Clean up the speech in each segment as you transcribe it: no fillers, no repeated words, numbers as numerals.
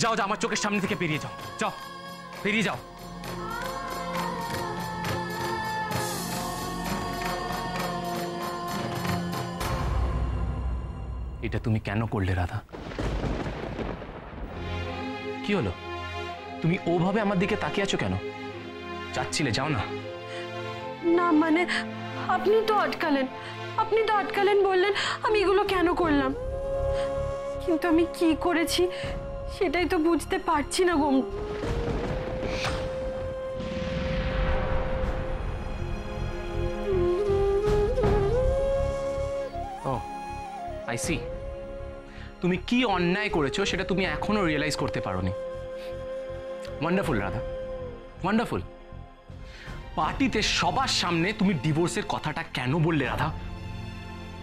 যাও যাও, আমার চোখের সামনে থেকে বেরিয়ে যাও, যাও বেরিয়ে যাও। এটা তুমি কেন করলে রাধা? কি হলো? তুমি ওভাবে আমার দিকে তাকিয়ে আছো কেন? যাচ্ছিলে, যাও না। না মানে আপনি তো আটকালেন, বললেন আমি এগুলো কেন করলাম, কিন্তু আমি কি করেছি সেটাই তো বুঝতে পারছি না গো। ও আই সি, তুমি কি অন্যায় করেছো সেটা তুমি এখনো রিয়েলাইজ করতে পারোনি। Wonderful Radha, wonderful. পার্টিতে সবার সামনে তুমি ডিভোর্সের কথাটা কেন বললে রাধা?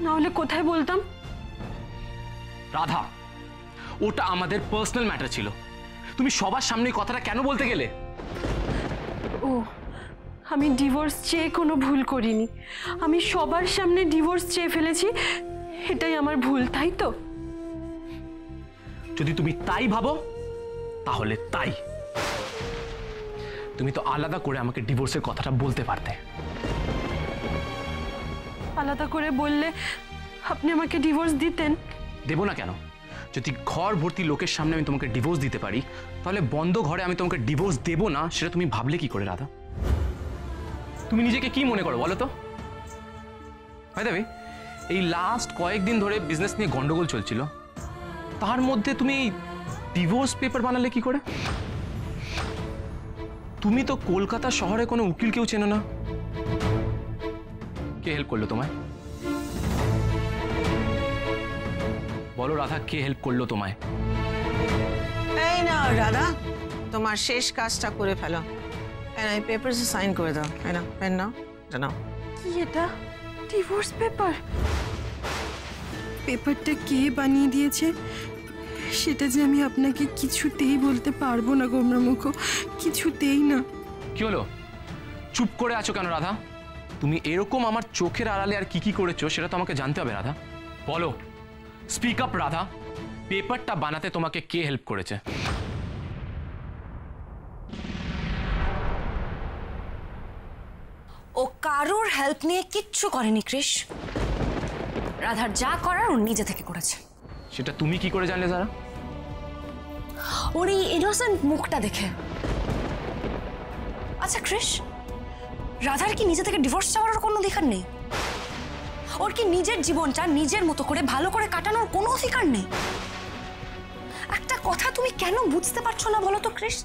না হলে কোথায় বলতাম? রাধা, ওটা আমাদের পার্সোনাল ম্যাটার ছিল, তুমি সবার সামনে কথাটা কেন বলতে গেলে? ও, আমি ডিভোর্স চেয়ে কোনো ভুল করিনি, আমি সবার সামনে ডিভোর্স চেয়ে ফেলেছি, এটাই আমার ভুল, তাই তো? যদি তুমি তাই ভাবো তাহলে তাই। তুমি তো আলাদা করে আমাকে ডিভোর্সের কথাটা বলতে পারতে। আলাদা করে বললে আপনি আমাকে ডিভোর্স দিতেন? দেব না কেন? যদি ঘর ভর্তি লোকের সামনে আমি তোমাকে ডিভোর্স দিতে পারি, তাহলে বন্ধ ঘরে আমি তোমাকে ডিভোর্স দেব না সেটা তুমি ভাবলে কি করে রাধা? তুমি নিজেকে কি মনে করো বলো তো? ভাই দেবী, এই লাস্ট কয়েকদিন ধরে বিজনেস নিয়ে গন্ডগোল চলছিল, তার মধ্যে তুমি ডিভোর্স পেপার বানালে কি করে? তুমি তো কলকাতা শহরে কোনো উকিল কেউ চেনো না, কে হেল্প করলো তোমায়? বলো রাধা, কে হেল্প করলো তোমায়? এই না রাধা, তোমার শেষ কাজটা করে ফেলো, এই পেপারসে সাইন করে দাও। এই না পেন নাও, জানাও। কি এটা? Divorce paper? পেপারটা কে বানিয়ে দিয়েছে সেটা যে আমি আপনাকে কিছুতেই বলতে পারবো না গোমরামুখ, কিছুতেই না। কি হলো, চুপ করে আছো কেন রাধা? তুমি এরকম আমার চোখের আড়ালে আর কি কি করেছো সেটা তো আমাকে জানতে হবে রাধা। বলো, স্পিক আপ রাধা, পেপারটা বানাতে তোমাকে কে হেল্প করেছে? ও কারোর হেল্প নিয়ে কিচ্ছু করেনি কৃষ, রাধার যা করার ও নিজে থেকে করেছে। সেটা তুমি কি করে জানলে যারা? ওর এই ইনোসেন্ট মুখটা দেখে। আচ্ছা কৃষ, রাধার কি নিজে থেকে ডিভোর্স চাওয়ার কোনো অধিকার নেই? ওর কি নিজের জীবনটা নিজের মতো করে ভালো করে কাটানোর কোনো অধিকার নেই? একটা কথা তুমি কেন বুঝতে পারছো না বলো তো কৃষ,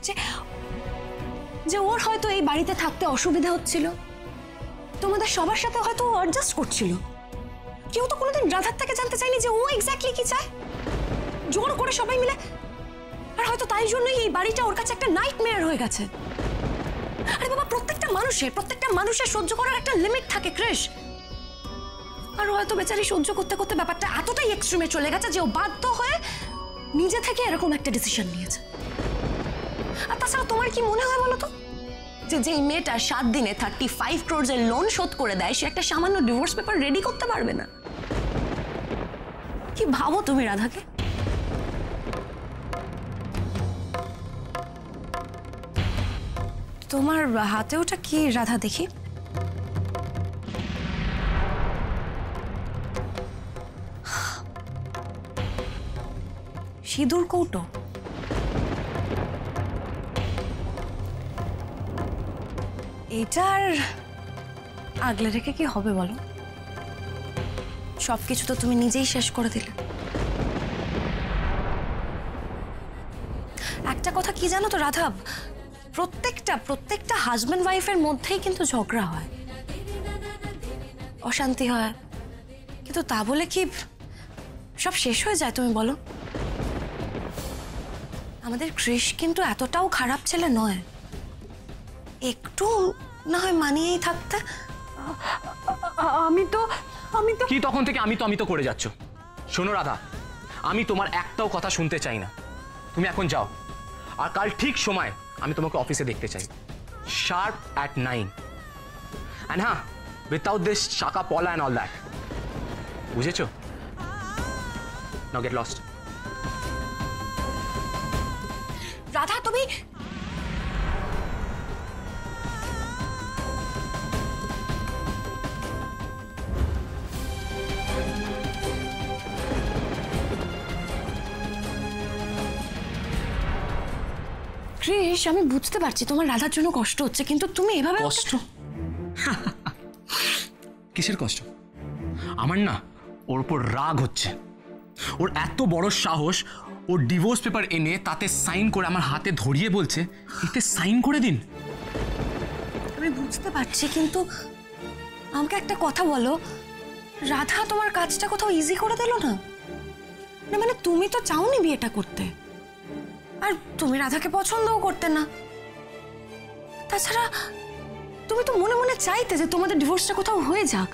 যে ওর হয়তো এই বাড়িতে থাকতে অসুবিধা হচ্ছিল, তোমাদের সবার সাথে হয়তো ও অ্যাডজাস্ট করছিল, কেউ তো কোনোদিন রাধার থেকে জানতে চাইনি যে ও এক্স্যাক্টলি কি চায়। জোর করে সবাই মিলে, আর হয়তো তাই জন্যই এই বাড়িটা ওর কাছে একটা নাইটমেয়ার হয়ে গেছে। আরে বাবা, প্রত্যেকটা মানুষের সহ্য করার একটা লিমিট থাকে কৃষ, আর হয়তো বেচারি সহ্য করতে করতে ব্যাপারটা এতটাই এক্সট্রিমে চলে গেছে যে ও বাধ্য হয়ে নিজে থেকে এরকম একটা ডিসিশন নিয়েছে। আর তাছাড়া তোমার কি মনে হয় বলো তো, যে মেয়েটা 7 দিনে 35 crores লোন শোধ করে দেয়, সে একটা সামান্য ডিভোর্স পেপার রেডি করতে পারবে না? কি ভাবো তুমি রাধাকে? তোমার হাতে ওটা কি রাধা দেখি? সিঁদুর কৌটো। এটার আগলে রেখে কি হবে বলো? সবকিছু তো তুমি নিজেই শেষ করে দিলে। একটা কথা কি জানো তো রাধা, প্রত্যেকটা হাজব্যান্ড ওয়াইফের মধ্যেই কিন্তু ঝগড়া হয়, অশান্তি হয়, কিন্তু তা বলে কি সব শেষ হয়ে যায় তুমি বলো? আমাদের কৃষ কিন্তু এতটাও খারাপ ছেলে নয়, একটু না হয় মানিয়েই থাকতে। আমি তো কি তখন থেকে আমি তো করে যাচ্ছ? শোনো রাধা, আমি তোমার একটাও কথা শুনতে চাই না, তুমি এখন যাও, আর কাল ঠিক সময় আমি তোমাকে অফিসে দেখতে চাই, sharp at 9, and হ্যাঁ, without this shaka pola and all that, বুঝেছো? Now get lost. রাধা তুমি ক্রিস, আমি বুঝতে পারছি তোমার রাধার জন্য কষ্ট হচ্ছে, কিন্তু তুমি এভাবে কষ্ট? কিসের কষ্ট? আমার না ওর উপর রাগ হচ্ছে। ওর এত বড় সাহস, ওর ডিভোর্স পেপার এনে তাতে সাইন করে আমার হাতে ধরিয়ে বলছে এতে সাইন করে দিন। আমি বুঝতে পারছি, কিন্তু আমাকে একটা কথা বলো, রাধা তোমার কাজটা কোথাও ইজি করে দিল না? না মানে তুমি তো চাওনি বিয়েটা করতে, আর তুমি রাধাকে পছন্দও করতে না। তাছাড়া তুমি তো মনে মনে চাইতে যে তোমাদের ডিভোর্সটা কোথাও হয়ে যাক।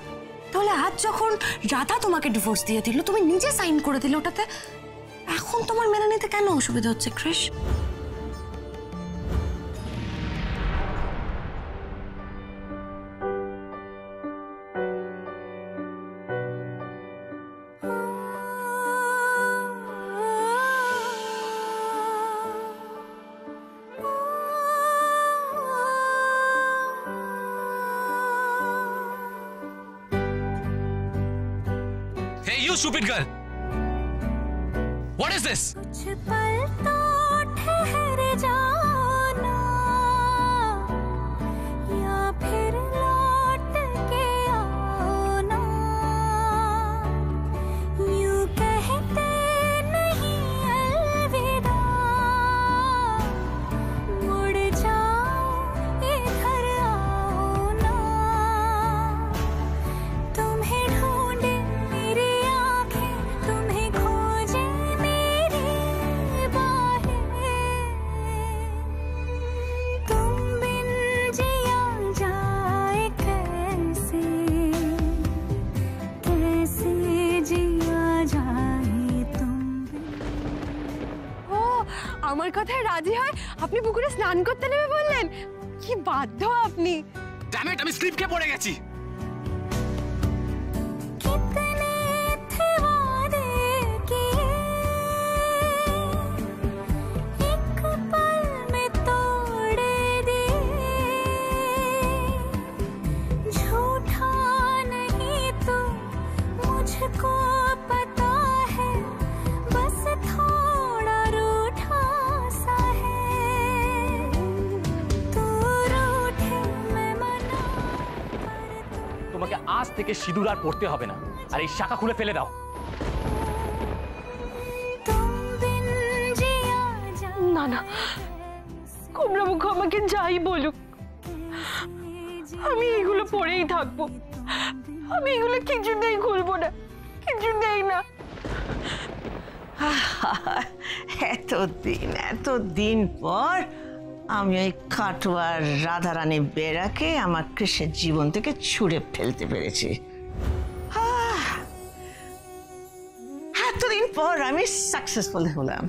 তাহলে আজ যখন রাধা তোমাকে ডিভোর্স দিয়ে দিল, তুমি নিজে সাইন করে দিলে ওটাতে, এখন তোমার মেনে নিতে কেন অসুবিধা হচ্ছে Chris? Hey, you stupid girl! What is this? कुछ पल तो ठहर जाना, या फिर लौट के आना। यूं कहते नहीं अलविदा, मुड़ जाओ इधर आओ ना। तुम्हें ढूंढे मेरी आंखें, तुम्हें खोजे मेरी बाहें। तुम बिन जिया जाए कैसे, कैसे जिया जाए तुम बिन। ও আমার কথায় রাজি হয় আপনি পুকুরে স্নান করতে নেমে বললেন? কি বাধ্য আপনি! Damn it, আমি স্লিপ খেয়ে পড়ে গেছি। कितने थे वादे किए, एक पल में तोड़े दिए। झूठा नहीं तू, मुझको पता है, बस थोड़ा रूठा सा है। तू रूठे मैं मना, पर तू তোমাকে আজ থেকে সিঁদুর আর পড়তে হবে না, আর এই শাখা খুলে ফেলে দাও। तुम बिन जिया जाए না না, কোমরা মুখ আমাকে যাই বলুক, আমি এগুলো পরেই থাকবো। আমি এগুলো কিছুতেই খুলবো না, কিছুতেই না। এতদিন পর আমি ওই কাটোয়ার রাধারানী বেরাকে আমার কৃষ্ণের জীবন থেকে ছুঁড়ে ফেলতে পেরেছি। এতদিন পর আমি সাকসেসফুল হলাম।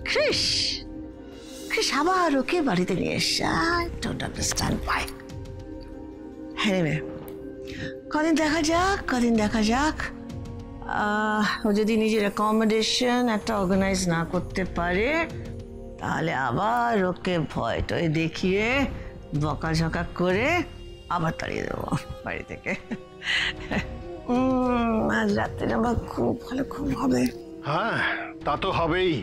কৃষ আবার ওকে বাড়িতে নিয়ে এসে আই ডোন্ট আন্ডারস্ট্যান্ড ওয়াই। কদিন দেখা যাক। ও যদি নিজের অ্যাকোমোডেশন একটা অর্গানাইজ না করতে পারে, তাহলে আবার ওকে ভয় টয় দেখিয়ে বকাঝকা করে আবার তাড়িয়ে দেবো বাড়ি থেকে। আজ রাত্রে আমার খুব ভালো ঘুম হবে। হ্যাঁ, তা তো হবেই।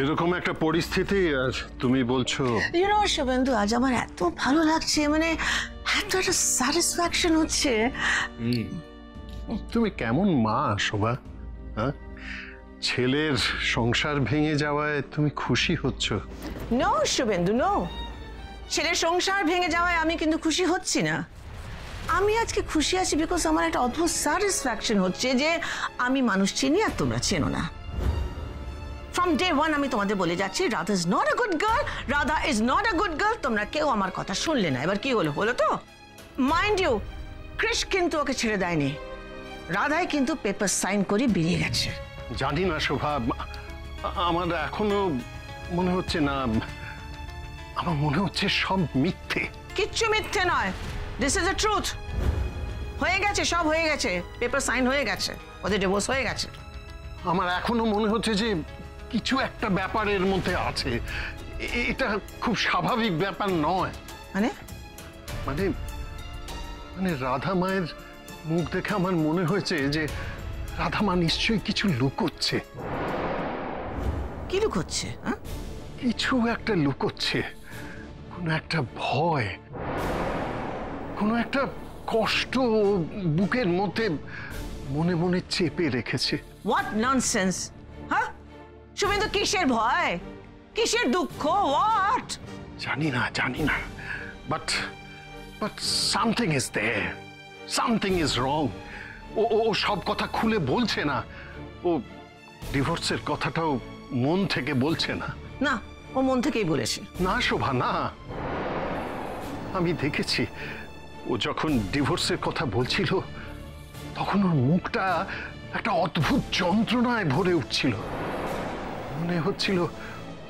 এরকম একটা পরিস্থিতি আর তুমি বলছো। শুভেন্দু, আজ আমার এত ভালো লাগছে, মানে এত একটা স্যাটিসফ্যাকশন হচ্ছে। তুমি কেমন মা শোভা? হ্যাঁ, ছেলের সংসার ভেঙে যাওয়ায় তুমি খুশি হচ্ছ? No Suvendu, no. ছেলের সংসার ভেঙে যাওয়ায় আমি কিন্তু খুশি হচ্ছি না। আমি আজকে খুশি আছি বিকজ আমার একটা অদ্ভুত স্যাটিসফ্যাকশন হচ্ছে যে আমি মানুষ চিনি আর তোমরা চেনো না। ফ্রম ডে ওয়ান আমি তোমাদের বলে যাচ্ছি, Radha is not a good girl, Radha is not a good girl. তোমরা কেউ আমার কথা শুনলে না। এবার কি হলো বলো তো? মাইন্ড ইউ, কৃষ কিন্তু ওকে ছেড়ে দেয়নি, রাধাই কিন্তু পেপার সাইন করে বেরিয়ে গেছে। জানি না শোভা, আমার এখনো মনে হচ্ছে না, আমার মনে হচ্ছে সব মিথ্যে। কিচ্ছু মিথ্যে নয়, দিস ইজ দ্য ট্রুথ। হয়ে গেছে, সব হয়ে গেছে, পেপার সাইন হয়ে গেছে, ওদের ডিভোর্স হয়ে গেছে। আমার এখনো মনে হচ্ছে যে কিছু একটা ব্যাপারের মধ্যে আছে। এটা খুব স্বাভাবিক ব্যাপার নয়। মানে মানে মানে রাধা মায়ের মুখ দেখে আমার মনে হয়েছে যে রাধা মা নিশ্চয়ই কিছু লুকোচ্ছে। কি লুকোচ্ছে? হ্যাঁ, কিছু একটা লুকোচ্ছে, কোনো একটা ভয়, কোনো একটা কষ্ট বুকের মধ্যে মনে মনে চেপে রেখেছে। What nonsense! হ্যাঁ, শুভেন্দু, কিসের ভয়, কিসের দুঃখ? হোয়াট? জানি না, but something is there, something is wrong. ও সব কথা খুলে বলছে না, ও ডিভোর্সের কথাটাও মন থেকে বলছে না। না, ও মন থেকেই বলেছে। না শোভা, না, আমি দেখেছি ও যখন ডিভোর্সের কথা বলছিল তখন ওর মুখটা একটা অদ্ভুত যন্ত্রণায় ভরে উঠছিল। মনে হচ্ছিল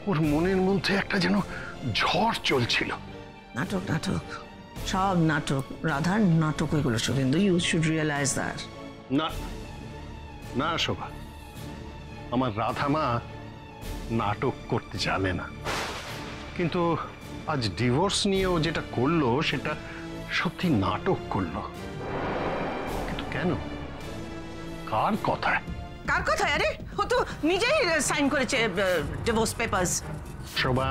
ওর মনের মধ্যে একটা যেন ঝড় চলছিল। নাটক, নাটক, সব নাটক, রাধার নাটক এগুলো Suvendu. You should realise that. না না শোভা, আমার রাধা মা নাটক করতে জানে না, কিন্তু আজ ডিভোর্স নিয়ে ও যেটা করলো সেটা সত্যি নাটক করলো। কিন্তু কেন, কার কথায়? কার কথায়? আরে ও তো নিজেই সাইন করেছে ডিভোর্স পেপারস। শোভা,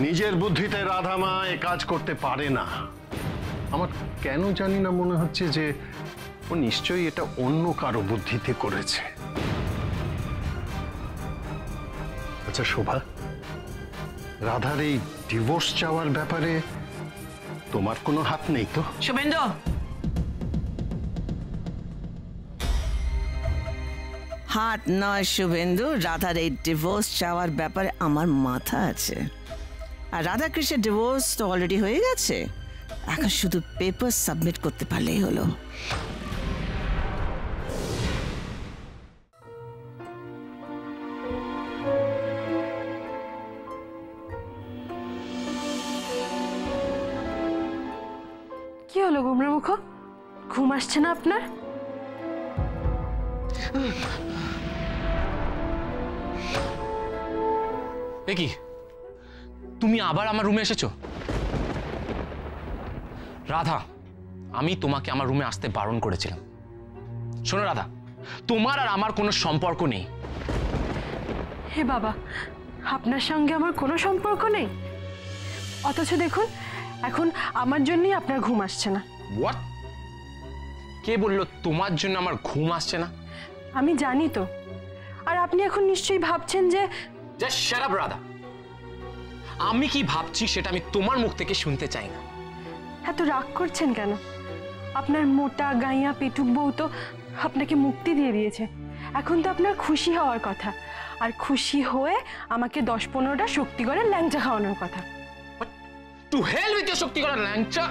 নিজের বুদ্ধিতে রাধা মা এ কাজ করতে পারে না। আমার কেন জানি না মনে হচ্ছে যে ও নিশ্চয়ই এটা অন্য কারো বুদ্ধিতে করেছে। আচ্ছা শোভা, রাধার এই ডিভোর্স চাওয়ার ব্যাপারে তোমার কোনো হাত নেই তো? শুভেন্দু, হাত নয় শুভেন্দু, রাধার এই ডিভোর্স চাওয়ার ব্যাপারে আমার মাথা আছে। আর রাধা কৃষ্ণের ডিভোর্স তো অলরেডি হয়ে গেছে, এখন শুধু পেপার সাবমিট করতে পারলেই হলো। কি হলো গুমরামুখ, ঘুম আসছে না আপনার? এ কি, তুমি আবার আমার রুমে এসেছো? রাধা, আমি তোমাকে আমার রুমে আসতে বারণ করেছিলাম। শোনো রাধা, তোমার আর আমার কোনো সম্পর্ক নেই। হে বাবা, আপনার সঙ্গে আমার কোনো সম্পর্ক নেই, অথচ দেখুন এখন আমার জন্যই আপনার ঘুম আসছে না। হোয়াট? কে বললো তোমার জন্য আমার ঘুম আসছে না? আমি জানি তো, আর আপনি এখন নিশ্চয়ই ভাবছেন যে জাস্ট শাট আপ রাধা। আমি কি ভাবছি সেটা আমি তোমার মুখ থেকে শুনতে চাই না। এত রাগ করছেন কেন? আপনার মোটা গাইয়া পেটুক বউ তো আপনাকে মুক্তি দিয়ে দিয়েছে, এখন তো আপনার খুশি হওয়ার কথা, আর খুশি হয়ে আমাকে 10-15টা শক্তিগড়ের ল্যাংচা খাওয়ানোর কথা। টু হেল উইথ ইওর শক্তি করার ল্যাংচা।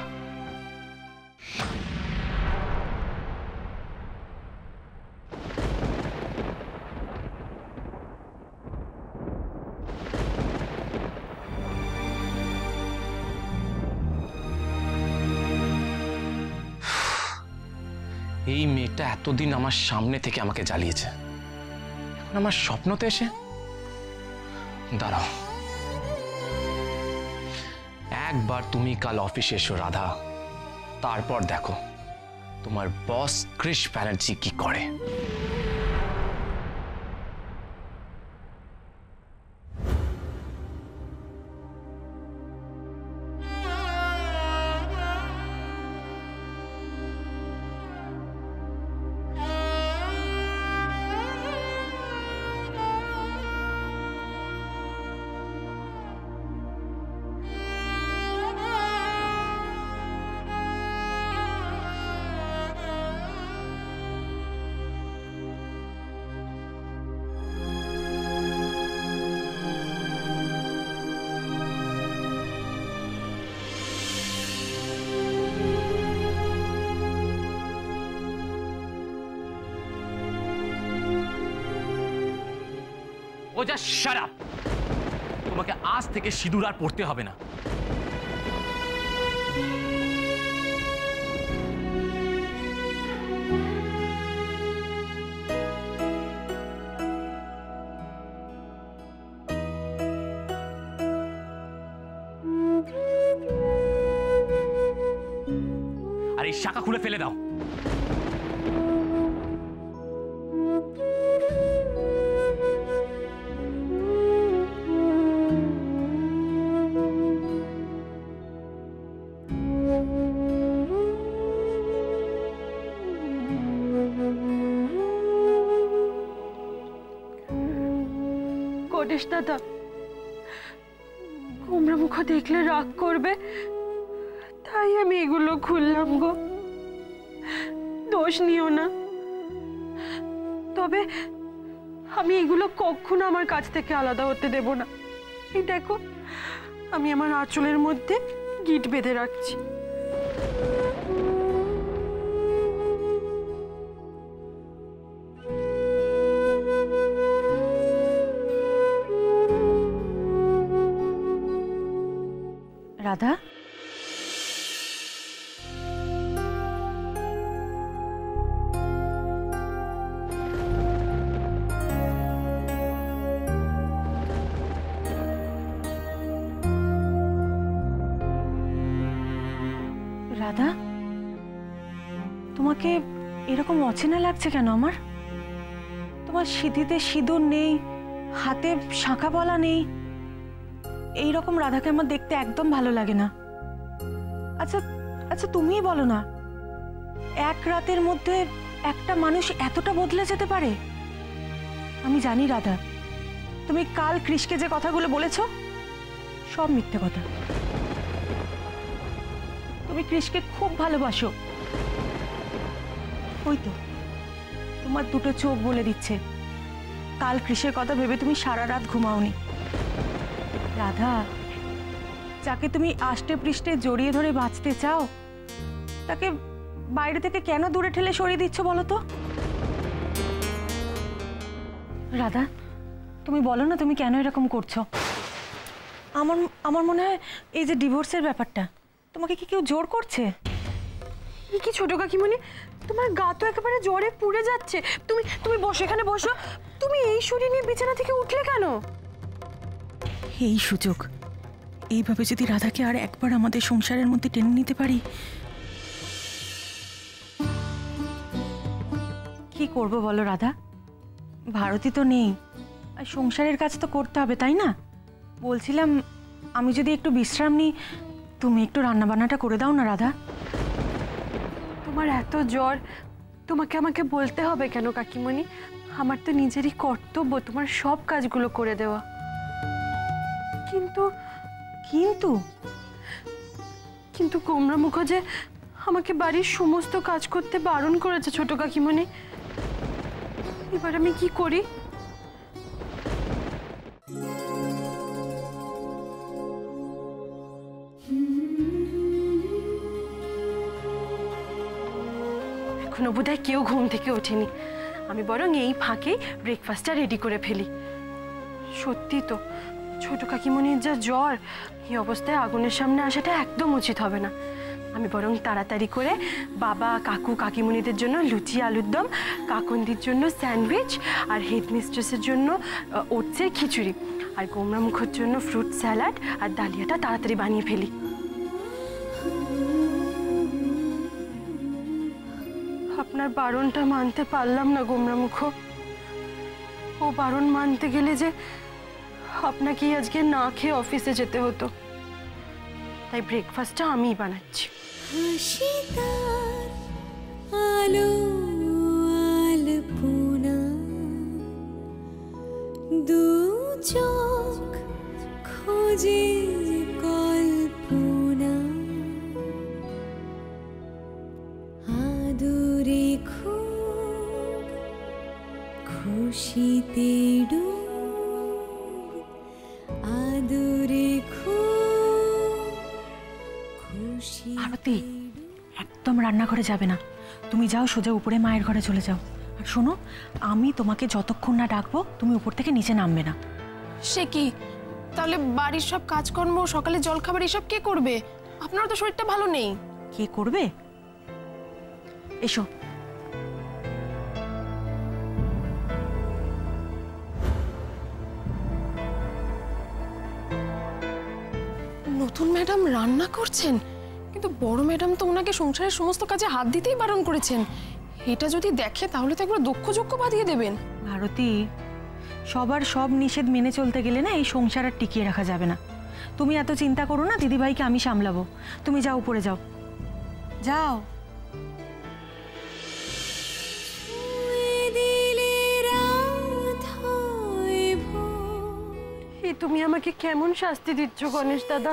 এই মেয়েটা এতদিন আমার সামনে থেকে আমাকে জ্বালিয়েছে, এখন আমার স্বপ্নতে এসে দাঁড়াও। একবার তুমি কাল অফিসে এসো রাধা, তারপর দেখো তোমার বস কৃষ ব্যানার্জি কি করে। ও যা শাট আপ। তোমাকে আজ থেকে সিঁদুর আর পড়তে হবে না। আর এই শাখা খুলে ফেলে দাও। গণেশ দাদা, গোমরা মুখ দেখলে রাগ করবে, তাই আমি এগুলো খুললাম গো। দোষ নিও না, তবে আমি এগুলো কখনো আমার কাছ থেকে আলাদা হতে দেব না। এই দেখো, আমি আমার আঁচলের মধ্যে গিট বেঁধে রাখছি। রাধা, রাধা, তোমাকে এরকম অচেনা লাগছে কেন আমার? তোমার সিঁথিতে সিঁদুর নেই, হাতে শাঁখা পলা নেই। এইরকম রাধাকে আমার দেখতে একদম ভালো লাগে না। আচ্ছা আচ্ছা, তুমিই বলো না, এক রাতের মধ্যে একটা মানুষ এতটা বদলে যেতে পারে? আমি জানি রাধা, তুমি কাল কৃষকে যে কথাগুলো বলেছো সব মিথ্যে কথা। তুমি কৃষকে খুব ভালোবাসো, ওই তো তোমার দুটো চোখ বলে দিচ্ছে। কাল কৃষের কথা ভেবে তুমি সারা রাত ঘুমাওনি। রাধা, যাকে তুমি আষ্টে পৃষ্ঠে জড়িয়ে ধরে বাঁচতে চাও, তাকে বাইরে থেকে কেন দূরে ঠেলে সরিয়ে দিচ্ছ বলো তো? রাধা, তুমি বলো না তুমি কেন এরকম করছো? আমার মনে হয় এই যে ডিভোর্সের ব্যাপারটা, তোমাকে কি কেউ জোর করছে? কি ছোট কাকিমণি, তোমার গা তো একেবারে জ্বরে পুড়ে যাচ্ছে। তুমি তুমি বসো, এখানে বসো। তুমি এই শরীর নিয়ে বিছানা থেকে উঠলে কেন? এই সুযোগ, এইভাবে যদি রাধাকে আর একবার আমাদের সংসারের মধ্যে টেনে নিতে পারি। কি করব বলো রাধা, ভারতী তো নেই, আর সংসারের কাজ তো করতে হবে, তাই না? বলছিলাম আমি যদি একটু বিশ্রাম নিই, তুমি একটু রান্নাবান্নাটা করে দাও না রাধা। তোমার এত জ্বর, তোমাকে আমাকে বলতে হবে কেন কাকিমণি? আমার তো নিজেরই কর্তব্য তোমার সব কাজগুলো করে দেওয়া। কিন্তু কিন্তু কিন্তু গোমরা মুখার্জি আমাকে বাড়ির সমস্ত কাজ করতে বারণ করেছে ছোট কাকিমণি। এবার আমি কি করি? এখনো বোধহয় কেউ ঘুম থেকে ওঠেনি। আমি বরং এই ফাঁকে ব্রেকফাস্টটা রেডি করে ফেলি। সত্যি তো, ছোট কাকিমণির যা জ্বর, এই অবস্থায় আগুনের সামনে আসাটা একদম উচিত হবে না। আমি বরং তাড়াতাড়ি করে বাবা, কাকু, কাকিমণিদের জন্য লুচি আলুর দম, কাকন্দির জন্য স্যান্ডউইচ, আর হেডমিস্ট্রেসের জন্য ওটসের খিচুড়ি, আর গোমরা মুখোর জন্য ফ্রুট স্যালাড আর ডালিয়াটা তাড়াতাড়ি বানিয়ে ফেলি। আপনার বারণটা মানতে পারলাম না গোমরা মুখ। ও বারণ মানতে গেলে যে আপনাকেই আজকে না খেয়ে অফিসে যেতে হতো, তাই ব্রেকফাস্টটা আমিই বানাচ্ছি। হাসিতার আলো আলপনা, দু চোখ খোঁজে কল্পনা, আদরে খুব খুশিতে ডুব, আদরে খুব খুশি। ভারতী, একদম রান্নাঘরে যাবে না, তুমি যাও সোজা উপরে মায়ের ঘরে চলে যাও। আর শোনো, আমি তোমাকে যতক্ষণ না ডাকবো তুমি উপর থেকে নিচে নামবে না। সে কি? তাহলে বাড়ির সব কাজকর্ম, সকালে জলখাবার এসব কে করবে? আপনার তো শরীরটা ভালো নেই। কে করবে? এসো। নতুন ম্যাডাম রান্না করছেন, কিন্তু বড় ম্যাডাম তো ওনাকে সংসারের সমস্ত কাজে হাত দিতেই বারণ করেছেন। এটা যদি দেখে তাহলে তো একবার দক্ষ বাঁধিয়ে দেবেন। ভারতী, সবার সব নিষেধ মেনে চলতে গেলে না এই সংসার আর টিকিয়ে রাখা যাবে না। তুমি এত চিন্তা করো না, দিদিভাইকে আমি সামলাবো। তুমি যাও, উপরে যাও, যাও। এ তুমি আমাকে কেমন শাস্তি দিচ্ছ গণেশ দাদা?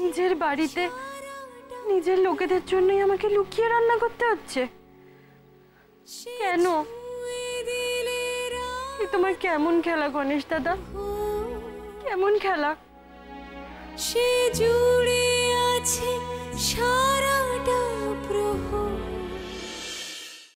নিজের বাড়িতে নিজের লোকেদের জন্যই আমাকে লুকিয়ে রান্না করতে হচ্ছে কেন? এ তোমার কেমন খেলা গণেশ দাদা, কেমন খেলা? সে